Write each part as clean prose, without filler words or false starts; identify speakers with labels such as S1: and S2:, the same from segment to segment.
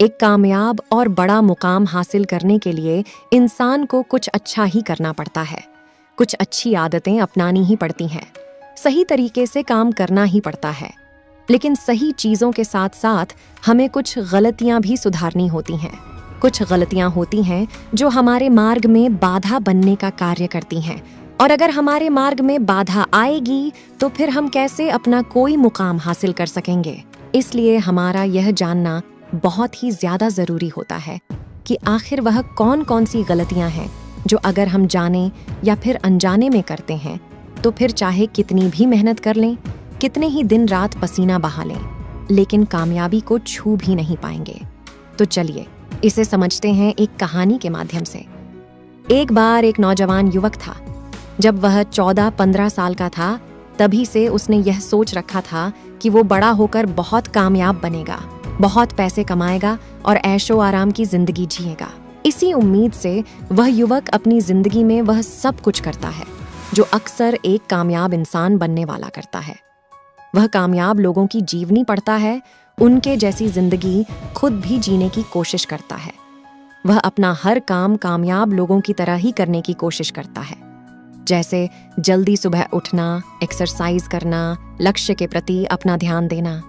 S1: एक कामयाब और बड़ा मुकाम हासिल करने के लिए इंसान को कुछ अच्छा ही करना पड़ता है, कुछ अच्छी आदतें अपनानी ही पड़ती हैं, सही तरीके से काम करना ही पड़ता है। लेकिन सही चीज़ों के साथ साथ हमें कुछ गलतियां भी सुधारनी होती हैं। कुछ गलतियां होती हैं जो हमारे मार्ग में बाधा बनने का कार्य करती हैं, और अगर हमारे मार्ग में बाधा आएगी तो फिर हम कैसे अपना कोई मुकाम हासिल कर सकेंगे। इसलिए हमारा यह जानना बहुत ही ज्यादा जरूरी होता है कि आखिर वह कौन कौन सी गलतियां हैं जो अगर हम जाने या फिर अनजाने में करते हैं तो फिर चाहे कितनी भी मेहनत कर लें, कितने ही दिन रात पसीना बहा लें, लेकिन कामयाबी को छू भी नहीं पाएंगे। तो चलिए इसे समझते हैं एक कहानी के माध्यम से। एक बार एक नौजवान युवक था। जब वह 14-15 साल का था, तभी से उसने यह सोच रखा था कि वो बड़ा होकर बहुत कामयाब बनेगा, बहुत पैसे कमाएगा और ऐशो आराम की जिंदगी जिएगा। इसी उम्मीद से वह युवक अपनी जिंदगी में वह सब कुछ करता है जो अक्सर एक कामयाब इंसान बनने वाला करता है। वह कामयाब लोगों की जीवनी पढ़ता है, उनके जैसी जिंदगी खुद भी जीने की कोशिश करता है। वह अपना हर काम कामयाब लोगों की तरह ही करने की कोशिश करता है, जैसे जल्दी सुबह उठना, एक्सरसाइज करना, लक्ष्य के प्रति अपना ध्यान देना।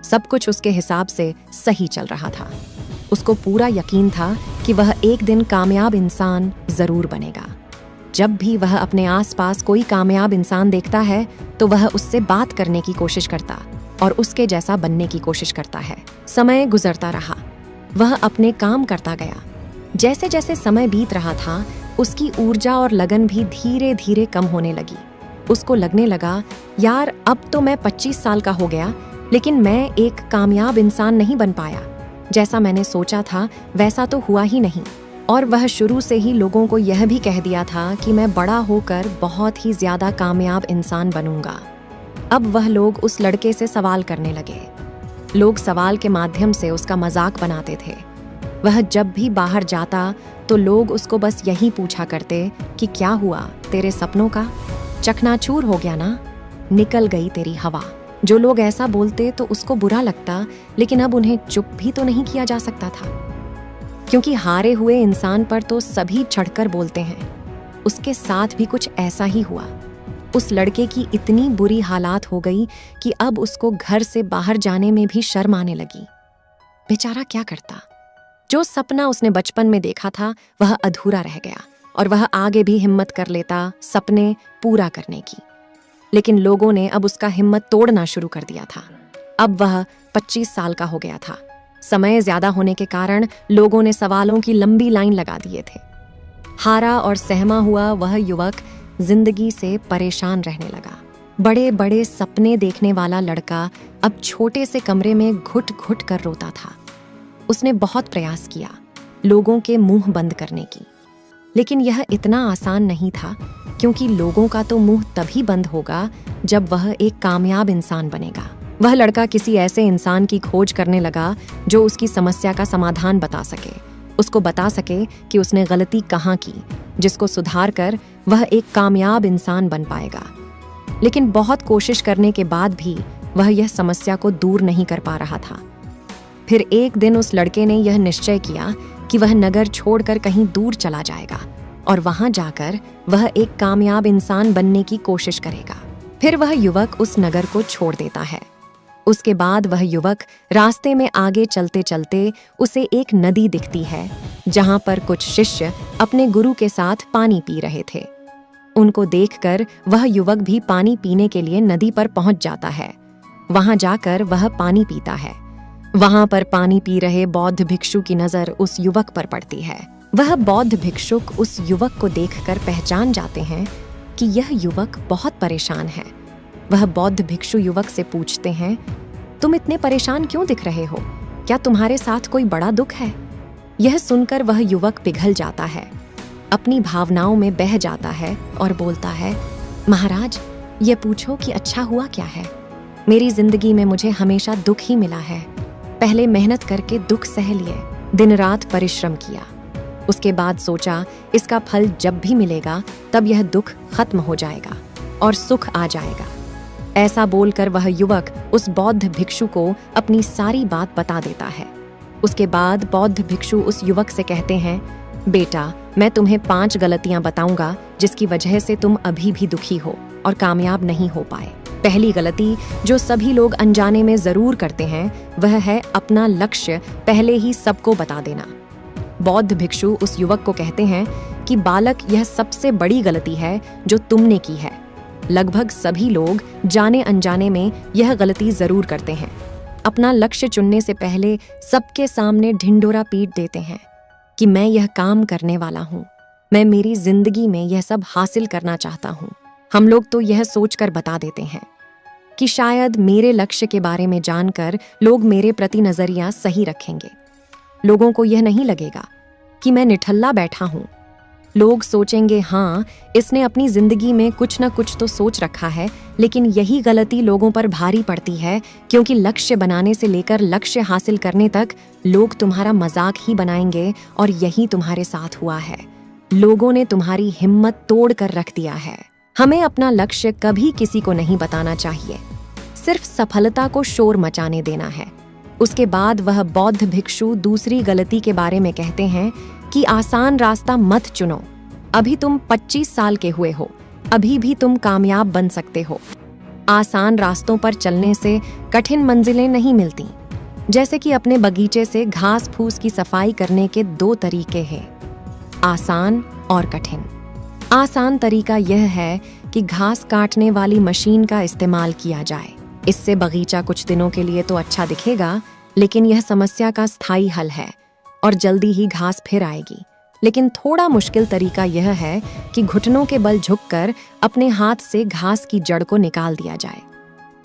S1: सब कुछ उसके हिसाब से सही चल रहा था। उसको पूरा यकीन था कि वह एक दिन कामयाब इंसान जरूर बनेगा। जब भी वह अपने आसपास कोई कामयाब इंसान देखता है तो वह उससे बात करने की कोशिश करता और उसके जैसा बनने की कोशिश करता है। समय गुजरता रहा, वह अपने काम करता गया। जैसे जैसे समय बीत रहा था, उसकी ऊर्जा और लगन भी धीरे धीरे कम होने लगी। उसको लगने लगा, यार अब तो मैं 25 साल का हो गया, लेकिन मैं एक कामयाब इंसान नहीं बन पाया। जैसा मैंने सोचा था वैसा तो हुआ ही नहीं। और वह शुरू से ही लोगों को यह भी कह दिया था कि मैं बड़ा होकर बहुत ही ज्यादा कामयाब इंसान बनूंगा। अब वह लोग उस लड़के से सवाल करने लगे। लोग सवाल के माध्यम से उसका मजाक बनाते थे। वह जब भी बाहर जाता तो लोग उसको बस यही पूछा करते कि क्या हुआ, तेरे सपनों का चकनाचूर हो गया ना, निकल गई तेरी हवा। जो लोग ऐसा बोलते तो उसको बुरा लगता, लेकिन अब उन्हें चुप भी तो नहीं किया जा सकता था, क्योंकि हारे हुए इंसान पर तो सभी चढ़कर बोलते हैं। उसके साथ भी कुछ ऐसा ही हुआ। उस लड़के की इतनी बुरी हालात हो गई कि अब उसको घर से बाहर जाने में भी शर्म आने लगी। बेचारा क्या करता। जो सपना उसने बचपन में देखा था वह अधूरा रह गया और वह आगे भी हिम्मत कर लेता सपने पूरा करने की, लेकिन लोगों ने अब उसका हिम्मत तोड़ना शुरू कर दिया था। अब वह 25 साल का हो गया था। समय ज्यादा होने के कारण लोगों ने सवालों की लंबी लाइन लगा दिए थे। हारा और सहमा हुआ वह युवक जिंदगी से परेशान रहने लगा। बड़े बड़े सपने देखने वाला लड़का अब छोटे से कमरे में घुट घुट कर रोता था। उसने बहुत प्रयास किया लोगों के मुंह बंद करने की, लेकिन यह इतना आसान नहीं था, क्योंकि लोगों का तो मुंह तभी बंद होगा जब वह एक कामयाब इंसान बनेगा। वह लड़का किसी ऐसे इंसान की खोज करने लगा जो उसकी समस्या का समाधान बता सके, उसको बता सके कि उसने गलती कहाँ की, जिसको सुधार कर वह एक कामयाब इंसान बन पाएगा। लेकिन बहुत कोशिश करने के बाद भी वह यह समस्या को दूर नहीं कर पा रहा था। फिर एक दिन उस लड़के ने यह निश्चय किया कि वह नगर छोड़कर कहीं दूर चला जाएगा और वहां जाकर वह एक कामयाब इंसान बनने की कोशिश करेगा। फिर वह युवक उस नगर को छोड़ देता है। उसके बाद वह युवक रास्ते में आगे चलते चलते उसे एक नदी दिखती है, जहां पर कुछ शिष्य अपने गुरु के साथ पानी पी रहे थे। उनको देखकर वह युवक भी पानी पीने के लिए नदी पर पहुंच जाता है। वहां जाकर वह पानी पीता है। वहां पर पानी पी रहे बौद्ध भिक्षु की नजर उस युवक पर पड़ती है। वह बौद्ध भिक्षुक उस युवक को देखकर पहचान जाते हैं कि यह युवक बहुत परेशान है। वह बौद्ध भिक्षु युवक से पूछते हैं, तुम इतने परेशान क्यों दिख रहे हो? क्या तुम्हारे साथ कोई बड़ा दुख है? यह सुनकर वह युवक पिघल जाता है, अपनी भावनाओं में बह जाता है और बोलता है, महाराज, ये पूछो कि अच्छा हुआ क्या है? मेरी जिंदगी में मुझे हमेशा दुख ही मिला है। पहले मेहनत करके दुख सह लिए, दिन रात परिश्रम किया, उसके बाद सोचा इसका फल जब भी मिलेगा तब यह दुख खत्म हो जाएगा और सुख आ जाएगा। ऐसा बोलकर वह युवक उस बौद्ध भिक्षु को अपनी सारी बात बता देता है। उसके बाद बौद्ध भिक्षु उस युवक से कहते हैं, बेटा, मैं तुम्हें 5 गलतियां बताऊंगा जिसकी वजह से तुम अभी भी दुखी हो और कामयाब नहीं हो पाए। पहली गलती जो सभी लोग अनजाने में जरूर करते हैं वह है अपना लक्ष्य पहले ही सबको बता देना। बौद्ध भिक्षु उस युवक को कहते हैं कि बालक, यह सबसे बड़ी गलती है जो तुमने की है। लगभग सभी लोग जाने अनजाने में यह गलती जरूर करते हैं। अपना लक्ष्य चुनने से पहले सबके सामने ढिंढोरा पीट देते हैं कि मैं यह काम करने वाला हूँ, मैं मेरी जिंदगी में यह सब हासिल करना चाहता हूँ। हम लोग तो यह सोचकर बता देते हैं कि शायद मेरे लक्ष्य के बारे में जानकर लोग मेरे प्रति नजरिया सही रखेंगे। लोगों को यह नहीं लगेगा कि मैं निठल्ला बैठा हूँ। लोग सोचेंगे, हाँ, इसने अपनी जिंदगी में कुछ न कुछ तो सोच रखा है। लेकिन यही गलती लोगों पर भारी पड़ती है, क्योंकि लक्ष्य बनाने से लेकर लक्ष्य हासिल करने तक लोग तुम्हारा मजाक ही बनाएंगे। और यही तुम्हारे साथ हुआ है। लोगों ने तुम्हारी हिम्मत तोड़ कर रख दिया है। हमें अपना लक्ष्य कभी किसी को नहीं बताना चाहिए, सिर्फ सफलता को शोर मचाने देना है। उसके बाद वह बौद्ध भिक्षु दूसरी गलती के बारे में कहते हैं कि आसान रास्ता मत चुनो। अभी तुम 25 साल के हुए हो, अभी भी तुम कामयाब बन सकते हो। आसान रास्तों पर चलने से कठिन मंजिलें नहीं मिलती। जैसे कि अपने बगीचे से घास फूस की सफाई करने के 2 तरीके हैं, आसान और कठिन। आसान तरीका यह है कि घास काटने वाली मशीन का इस्तेमाल किया जाए। इससे बगीचा कुछ दिनों के लिए तो अच्छा दिखेगा, लेकिन यह समस्या का स्थायी हल है और जल्दी ही घास फिर आएगी। लेकिन थोड़ा मुश्किल तरीका यह है कि घुटनों के बल झुककर अपने हाथ से घास की जड़ को निकाल दिया जाए।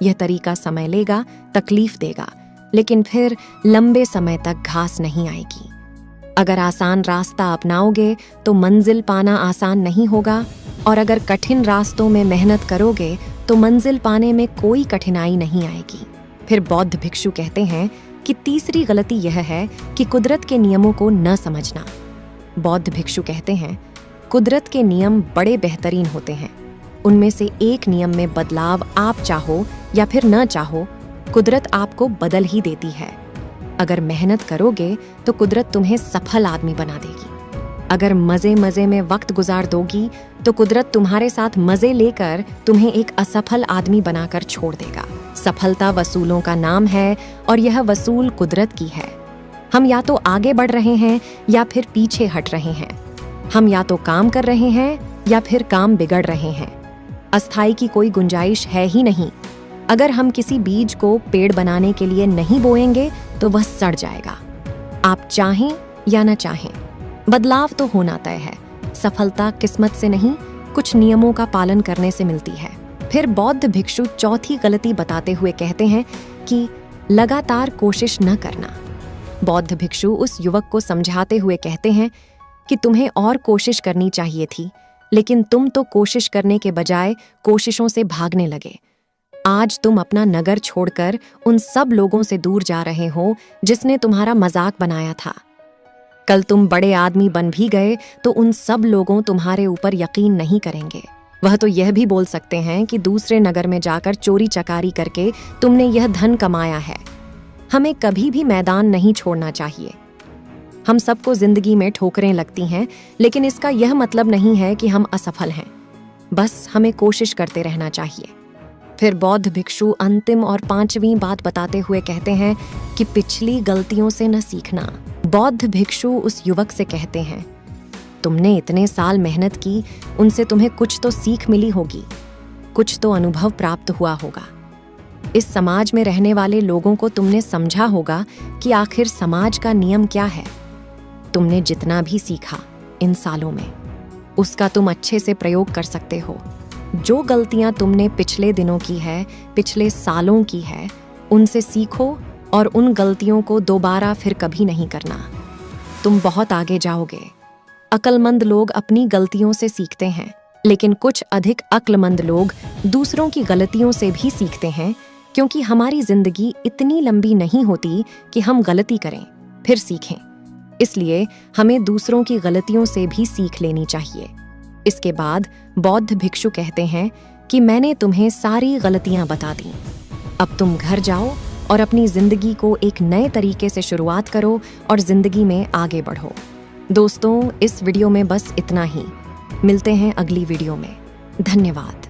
S1: यह तरीका समय लेगा, तकलीफ देगा, लेकिन फिर लंबे समय तक घास नहीं आएगी। अगर आसान रास्ता अपनाओगे तो मंजिल पाना आसान नहीं होगा, और अगर कठिन रास्तों में मेहनत करोगे तो मंजिल पाने में कोई कठिनाई नहीं आएगी। फिर बौद्ध भिक्षु कहते हैं कि तीसरी गलती यह है कि कुदरत के नियमों को न समझना। बौद्ध भिक्षु कहते हैं, कुदरत के नियम बड़े बेहतरीन होते हैं। उनमें से एक नियम में बदलाव आप चाहो या फिर न चाहो, कुदरत आपको बदल ही देती है। अगर मेहनत करोगे तो कुदरत तुम्हें सफल आदमी बना देगी। अगर मजे मजे में वक्त गुजार दोगी तो कुदरत तुम्हारे साथ मजे लेकर तुम्हें एक असफल आदमी बनाकर छोड़ देगा। सफलता वसूलों का नाम है और यह वसूल कुदरत की है। हम या तो आगे बढ़ रहे हैं या फिर पीछे हट रहे हैं। हम या तो काम कर रहे हैं या फिर काम बिगड़ रहे हैं। अस्थाई की कोई गुंजाइश है ही नहीं। अगर हम किसी बीज को पेड़ बनाने के लिए नहीं बोएंगे तो वह सड़ जाएगा। आप चाहें या न चाहें, बदलाव तो होना तय है। सफलता किस्मत से नहीं, कुछ नियमों का पालन करने से मिलती है। फिर बौद्ध भिक्षु चौथी गलती बताते हुए कहते हैं कि लगातार कोशिश न करना। बौद्ध भिक्षु उस युवक को समझाते हुए कहते हैं कि तुम्हें और कोशिश करनी चाहिए थी, लेकिन तुम तो कोशिश करने के बजाय कोशिशों से भागने लगे। आज तुम अपना नगर छोड़कर उन सब लोगों से दूर जा रहे हो जिसने तुम्हारा मजाक बनाया था। कल तुम बड़े आदमी बन भी गए तो उन सब लोगों तुम्हारे ऊपर यकीन नहीं करेंगे। वह तो यह भी बोल सकते हैं कि दूसरे नगर में जाकर चोरी चकारी करके तुमने यह धन कमाया है। हमें कभी भी मैदान नहीं छोड़ना चाहिए। हम सबको जिंदगी में ठोकरें लगती हैं, लेकिन इसका यह मतलब नहीं है कि हम असफल हैं। बस हमें कोशिश करते रहना चाहिए। फिर बौद्ध भिक्षु अंतिम और 5वीं बात बताते हुए कहते हैं कि पिछली गलतियों से न सीखना। बौद्ध भिक्षु उस युवक से कहते हैं, तुमने इतने साल मेहनत की, उनसे तुम्हें कुछ तो सीख मिली होगी, कुछ तो अनुभव प्राप्त हुआ होगा। इस समाज में रहने वाले लोगों को तुमने समझा होगा कि आखिर समाज का नियम क्या है। तुमने जितना भी सीखा इन सालों में, उसका तुम अच्छे से प्रयोग कर सकते हो। जो गलतियां तुमने पिछले दिनों की है, पिछले सालों की है, उनसे सीखो और उन गलतियों को दोबारा फिर कभी नहीं करना। तुम बहुत आगे जाओगे। अक्लमंद लोग अपनी गलतियों से सीखते हैं, लेकिन कुछ अधिक अक्लमंद लोग दूसरों की गलतियों से भी सीखते हैं, क्योंकि हमारी जिंदगी इतनी लंबी नहीं होती कि हम गलती करें फिर सीखें। इसलिए हमें दूसरों की गलतियों से भी सीख लेनी चाहिए। इसके बाद बौद्ध भिक्षु कहते हैं कि मैंने तुम्हें सारी गलतियां बता दी। अब तुम घर जाओ और अपनी जिंदगी को एक नए तरीके से शुरुआत करो और जिंदगी में आगे बढ़ो। दोस्तों, इस वीडियो में बस इतना ही। मिलते हैं अगली वीडियो में। धन्यवाद।